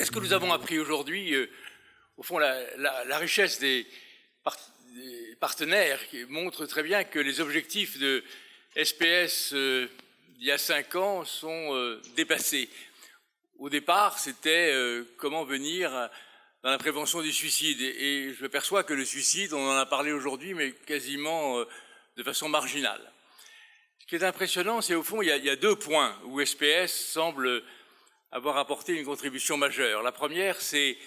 Qu'est-ce que nous avons appris aujourd'hui? Au fond, la richesse des partenaires qui montre très bien que les objectifs de SPS d'il y a 5 ans sont dépassés. Au départ, c'était comment venir dans la prévention du suicide. Et je m'aperçois que le suicide, on en a parlé aujourd'hui, mais quasiment de façon marginale. Ce qui est impressionnant, c'est au fond, il y a 2 points où SPS semble avoir apporté une contribution majeure. La première, c'est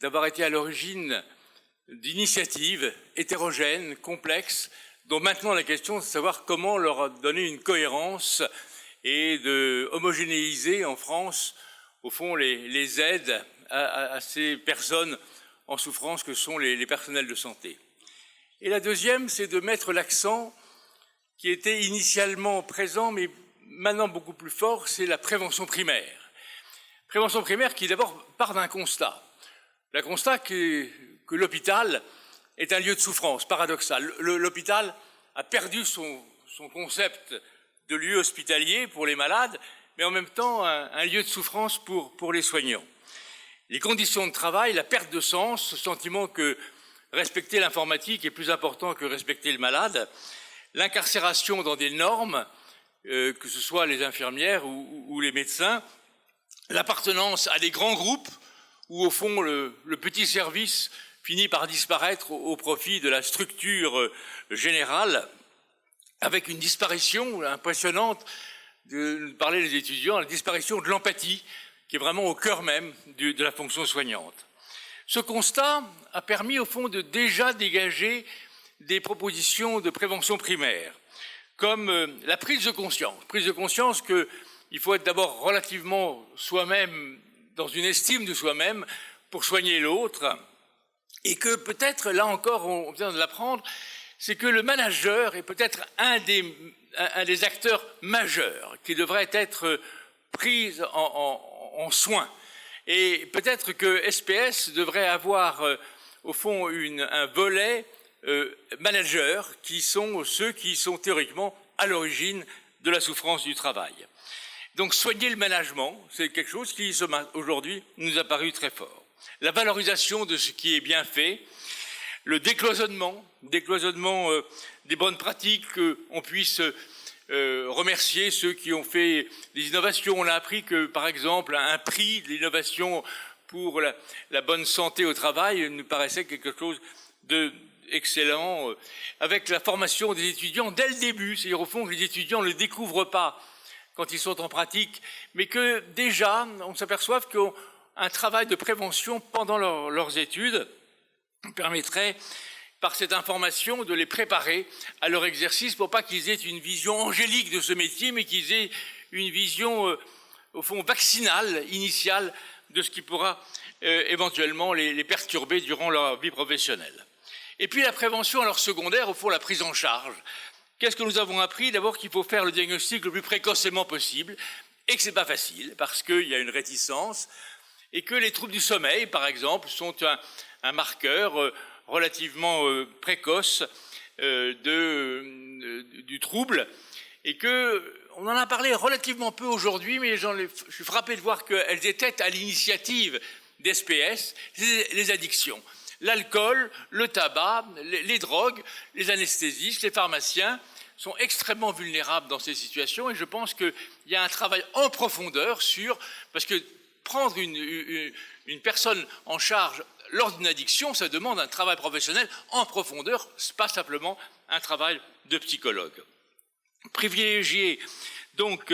d'avoir été à l'origine d'initiatives hétérogènes, complexes, dont maintenant la question c'est de savoir comment leur donner une cohérence et de homogénéiser en France, au fond, les aides à ces personnes en souffrance que sont les personnels de santé. Et la deuxième, c'est de mettre l'accent qui était initialement présent, mais maintenant beaucoup plus fort, c'est la prévention primaire. Prévention primaire qui d'abord part d'un constat. Le constat que l'hôpital est un lieu de souffrance, paradoxal. L'hôpital a perdu son concept de lieu hospitalier pour les malades, mais en même temps un lieu de souffrance pour les soignants. Les conditions de travail, la perte de sens, ce sentiment que respecter l'informatique est plus important que respecter le malade, l'incarcération dans des normes, que ce soit les infirmières ou les médecins, l'appartenance à des grands groupes où, au fond, le petit service finit par disparaître au profit de la structure générale, avec une disparition impressionnante, de parler des étudiants, la disparition de l'empathie, qui est vraiment au cœur même de la fonction soignante. Ce constat a permis, au fond, de déjà dégager des propositions de prévention primaire, comme la prise de conscience qu'il faut être d'abord relativement soi-même, dans une estime de soi-même, pour soigner l'autre, et que peut-être, là encore, on vient de l'apprendre, c'est que le manager est peut-être un des acteurs majeurs qui devrait être pris en soin. Et peut-être que SPS devrait avoir, au fond, un volet manager qui sont ceux qui sont théoriquement à l'origine de la souffrance du travail. Donc soigner le management, c'est quelque chose qui aujourd'hui nous a paru très fort. La valorisation de ce qui est bien fait, le décloisonnement des bonnes pratiques, qu'on puisse remercier ceux qui ont fait des innovations. On a appris que, par exemple, un prix de l'innovation pour la bonne santé au travail nous paraissait quelque chose d'excellent, avec la formation des étudiants dès le début. C'est-à-dire, au fond, que les étudiants ne le découvrent pas quand ils sont en pratique, mais que déjà, on s'aperçoit qu'un travail de prévention pendant leurs études permettrait, par cette information, de les préparer à leur exercice pour pas qu'ils aient une vision angélique de ce métier, mais qu'ils aient une vision, au fond, vaccinale, initiale, de ce qui pourra éventuellement les perturber durant leur vie professionnelle. Et puis la prévention, alors secondaire, au fond, la prise en charge. Qu'est-ce que nous avons appris? D'abord qu'il faut faire le diagnostic le plus précocement possible, et que c'est pas facile, parce qu'il y a une réticence, et que les troubles du sommeil, par exemple, sont un marqueur relativement précoce du trouble, et on en a parlé relativement peu aujourd'hui, mais je suis frappé de voir qu'elles étaient à l'initiative d'SPS, les addictions. L'alcool, le tabac, les drogues, les anesthésistes, les pharmaciens sont extrêmement vulnérables dans ces situations, et je pense qu'il y a un travail en profondeur parce que prendre une personne en charge lors d'une addiction, ça demande un travail professionnel en profondeur, pas simplement un travail de psychologue. Privilégier donc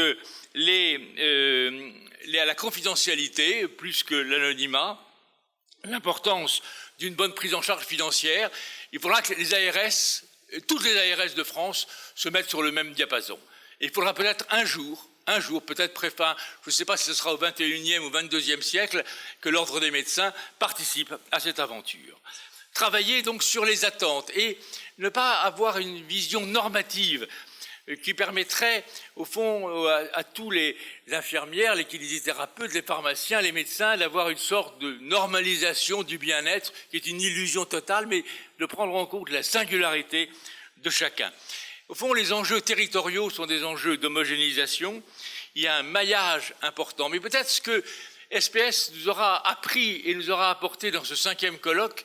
la confidentialité plus que l'anonymat, l'importance d'une bonne prise en charge financière. Il faudra que toutes les ARS de France se mettent sur le même diapason. Et il faudra peut-être un jour, peut-être préfin, je ne sais pas si ce sera au XXIe ou XXIIe siècle, que l'Ordre des médecins participe à cette aventure. Travailler donc sur les attentes et ne pas avoir une vision normative qui permettrait, au fond, à tous les infirmières, les kinésithérapeutes, les pharmaciens, les médecins, d'avoir une sorte de normalisation du bien-être, qui est une illusion totale, mais de prendre en compte la singularité de chacun. Au fond, les enjeux territoriaux sont des enjeux d'homogénéisation. Il y a un maillage important, mais peut-être ce que SPS nous aura appris et nous aura apporté dans ce 5e colloque,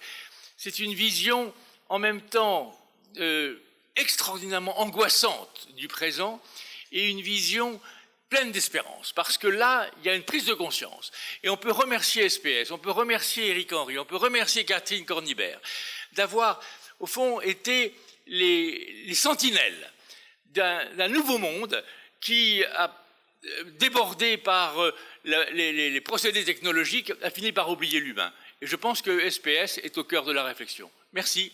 c'est une vision en même temps extraordinairement angoissante du présent et une vision pleine d'espérance, parce que là, il y a une prise de conscience. Et on peut remercier SPS, on peut remercier Éric Henry, on peut remercier Catherine Cornibert d'avoir, au fond, été les sentinelles d'un nouveau monde qui a débordé par les procédés technologiques, a fini par oublier l'humain. Et je pense que SPS est au cœur de la réflexion. Merci.